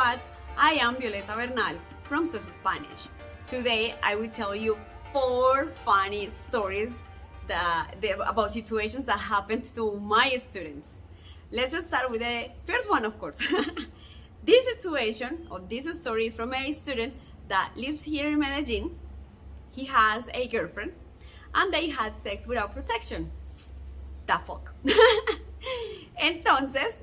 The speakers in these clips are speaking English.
Expats, I am Violeta Bernal from Social Spanish. Today I will tell you 4 funny stories about situations that happened to my students. Let's start with the first one, of course. This situation or this story is from a student that lives here in Medellin. He has a girlfriend and they had sex without protection. The fuck. Entonces,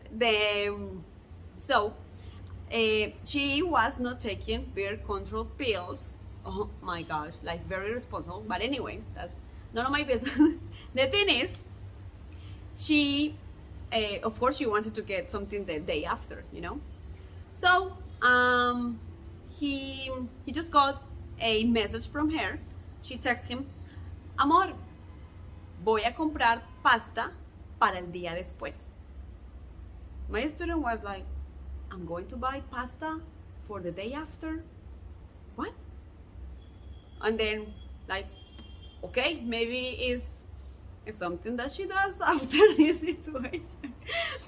she was not taking birth control pills. Oh my gosh, like very responsible. But anyway, that's none of my business. The thing is, she, of course, she wanted to get something the day after, you know. So he just got a message from her. She texted him, "Amor, voy a comprar pasta para el día después." My student was like, "I'm going to buy pasta for the day after? What?" And then, like, okay, maybe it's something that she does after this situation.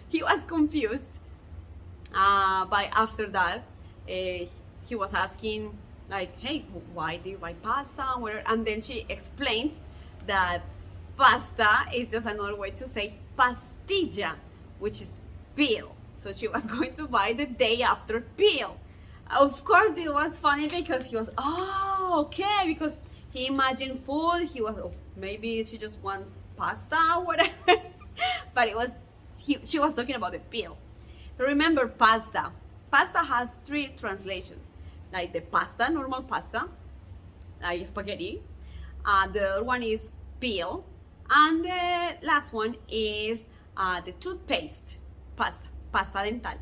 He was confused. But after that, he was asking, like, "Hey, why do you buy pasta?" And then she explained that pasta is just another way to say pastilla, which is pill. So she was going to buy the day after pill. Of course, it was funny because he was, oh, okay, because he imagined food. He was, oh, maybe she just wants pasta or whatever. But she was talking about the pill. So remember, pasta. Pasta has 3 translations, like the pasta, normal pasta, like spaghetti. The other one is pill. And the last one is the toothpaste, pasta dental.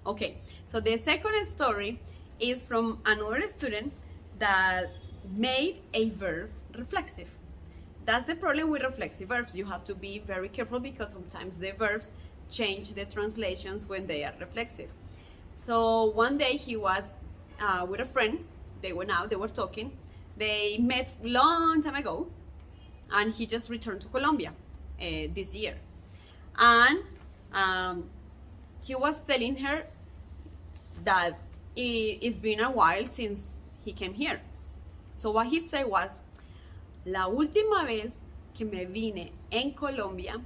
Okay, so the second story is from another student that made a verb reflexive. That's the problem with reflexive verbs. You have to be very careful because sometimes the verbs change the translations when they are reflexive. So one day he was with a friend. They went out, they were talking. They met long time ago, and he just returned to Colombia this year. And he was telling her that it's been a while since he came here. So what he'd say was, "La última vez que me vine en Colombia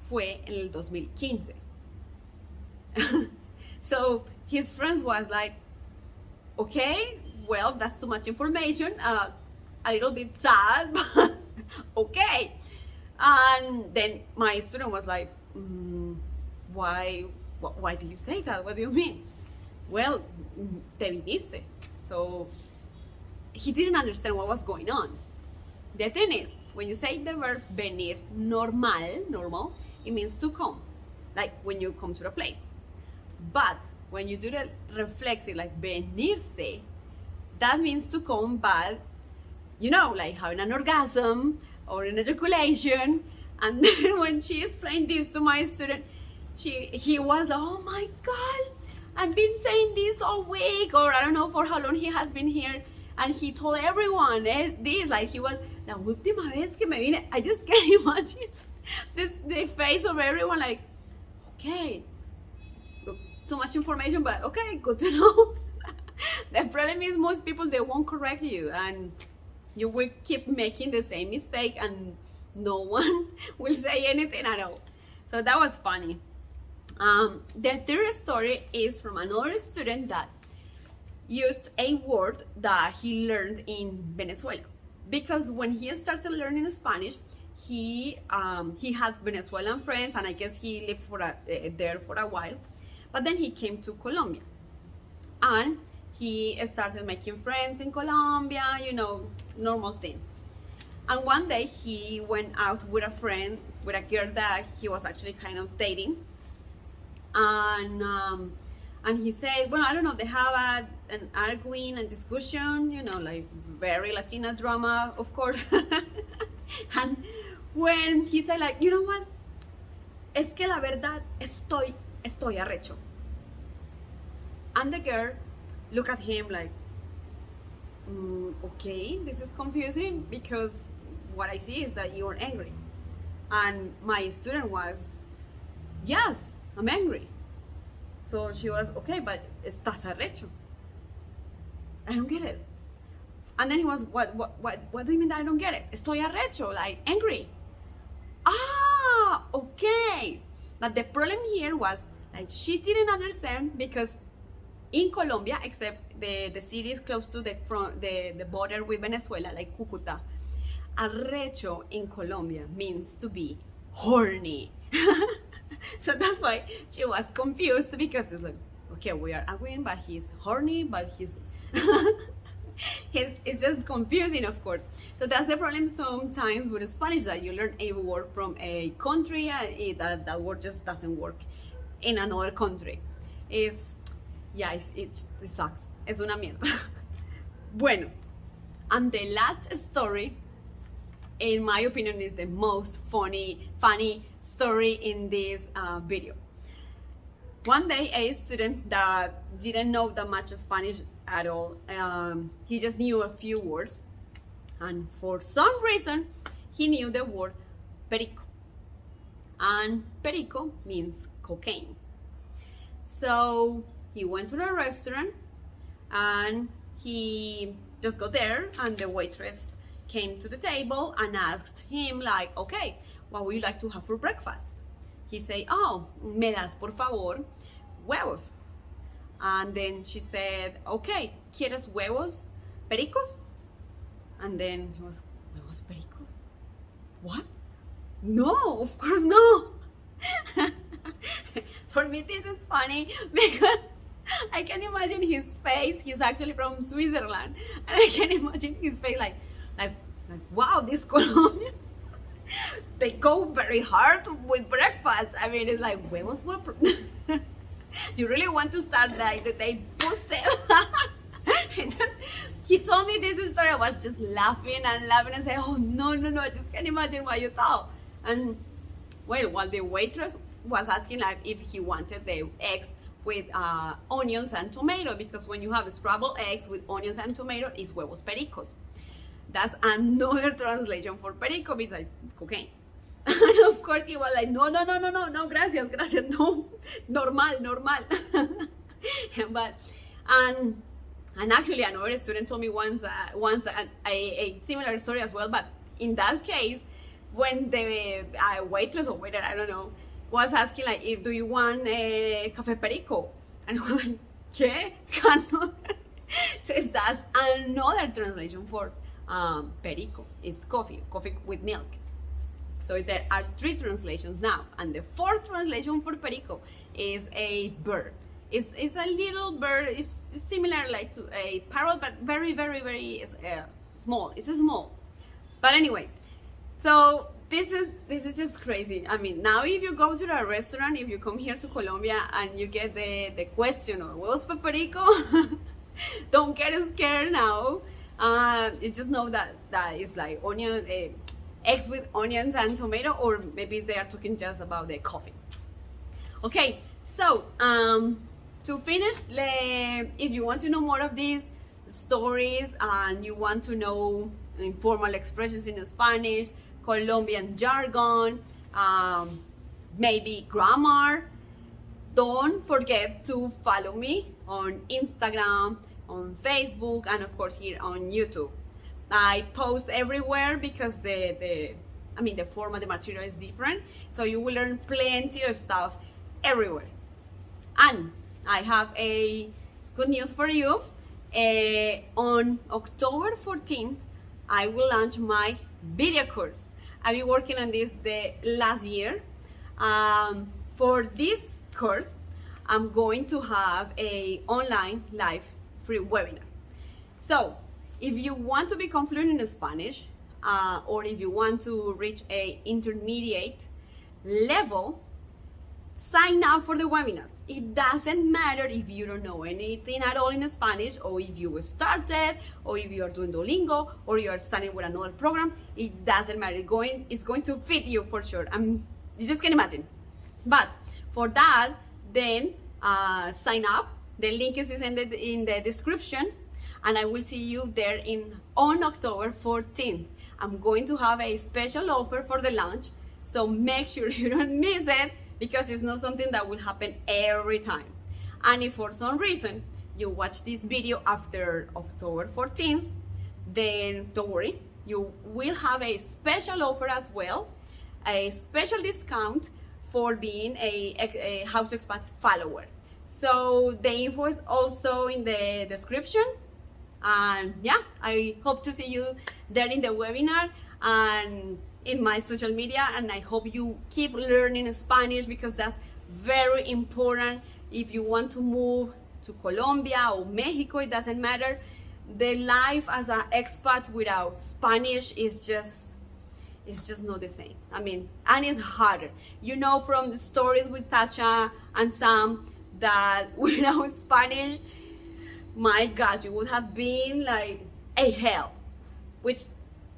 fue en el 2015. So his friends was like, "Okay, well, that's too much information, a little bit sad, but okay." And then my student was like, why did you say that? What do you mean? "Well, te viniste." So he didn't understand what was going on. The thing is, when you say the verb venir normal, it means to come, like when you come to a place. But when you do the reflexive, like venirse, that means to come, but you know, like having an orgasm or an ejaculation. And then when she explained this to my student, he was like, "Oh my gosh, I've been saying this all week," or I don't know for how long he has been here. And he told everyone this, like he was, "La última vez que me vine." I just can't imagine the face of everyone, like, okay, too much information, but okay, good to know. The problem is most people, they won't correct you, and you will keep making the same mistake and no one will say anything at all. So that was funny. The third story is from another student that used a word that he learned in Venezuela, because when he started learning Spanish, he had Venezuelan friends, and I guess he lived there for a while. But then he came to Colombia and he started making friends in Colombia, you know, normal thing. And one day he went out with a friend, with a girl that he was actually kind of dating. And he said, well, I don't know, they have an arguing and discussion, you know, like very Latina drama, of course. And when he said, like, "You know what? Es que la verdad estoy arrecho." And the girl looked at him like, okay, this is confusing because what I see is that you're angry. And my student was, "Yes, I'm angry." So she was, okay, but estás arrecho. I don't get it. And then he was, what do you mean that I don't get it? Estoy arrecho, like angry. Ah, okay. But the problem here was, like, she didn't understand because in Colombia, except the cities close to the border with Venezuela, like Cúcuta, arrecho in Colombia means to be horny. So that's why she was confused, because it's like, okay, we are agreeing, but he's horny, but he's it's just confusing, of course. So that's the problem sometimes with Spanish, that you learn a word from a country and that word just doesn't work in another country. It sucks. Es una mierda. Bueno, and the last story, in my opinion, is the most funny story in this video. One day, a student that didn't know that much Spanish at all, he just knew a few words, and for some reason, he knew the word Perico. And Perico means cocaine. So he went to the restaurant, and he just got there, and the waitress came to the table and asked him, like, okay, what would you like to have for breakfast? He said, oh, me das por favor huevos. And then she said, okay, ¿quieres huevos pericos? And then he was, huevos pericos? What? No, of course no. For me, this is funny because I can imagine his face. He's actually from Switzerland, and I can imagine his face like wow, these Colombians, they go very hard with breakfast. I mean, it's like huevos. You really want to start like the day boosted. He told me this story. I was just laughing and saying, oh no, I just can't imagine what you thought. And well, while the waitress was asking, like, if he wanted the eggs with onions and tomato, because when you have scrambled eggs with onions and tomato, it's huevos pericos. That's another translation for perico besides cocaine. And of course he was like, no, gracias, no, normal. But and actually another student told me once a similar story as well. But in that case, when the waitress or waiter, I don't know, was asking, like, if do you want a café perico, and I was like, ¿qué? So that's another translation for perico. It's coffee with milk. So there are 3 translations now, and the 4th translation for perico is a bird. It's a little bird. It's similar like to a parrot, but very small. It's small. But anyway, so this is just crazy. I mean, now if you go to a restaurant, if you come here to Colombia and you get the question of huevos perico, don't get scared now. You just know that is like onion, eggs with onions and tomato, or maybe they are talking just about the coffee. Okay, so to finish, if you want to know more of these stories and you want to know informal expressions in Spanish, Colombian jargon, maybe grammar, don't forget to follow me on Instagram, on Facebook, and of course here on YouTube. I post everywhere because the format, the material is different, so you will learn plenty of stuff everywhere. And I have a good news for you. On October 14th, I will launch my video course. I've been working on this the last year. For this course, I'm going to have a online live free webinar. So if you want to become fluent in Spanish, or if you want to reach a intermediate level, sign up for the webinar. It doesn't matter if you don't know anything at all in Spanish, or if you started, or if you are doing Duolingo, or you are studying with another program. It doesn't matter. It's going to fit you for sure. You just can imagine. But for that, then sign up. The link is in the description, and I will see you there on October 14th. I'm going to have a special offer for the launch, so make sure you don't miss it, because it's not something that will happen every time. And if for some reason you watch this video after October 14th, then don't worry, you will have a special offer as well, a special discount for being a How to Expat follower. So the info is also in the description. And yeah, I hope to see you there in the webinar and in my social media, and I hope you keep learning Spanish, because that's very important if you want to move to Colombia or Mexico. It doesn't matter. The life as an expat without Spanish is just, it's just not the same. I mean, and it's harder. You know from the stories with Tasha and Sam that without Spanish, my gosh, it would have been like a hell, which,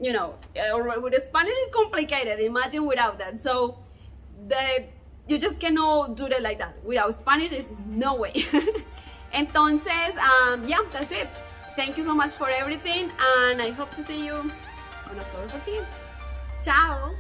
you know, with the Spanish is complicated. Imagine without that. So you just cannot do it like that. Without Spanish, there's no way. Entonces, yeah, that's it. Thank you so much for everything, and I hope to see you on October 14th. Ciao.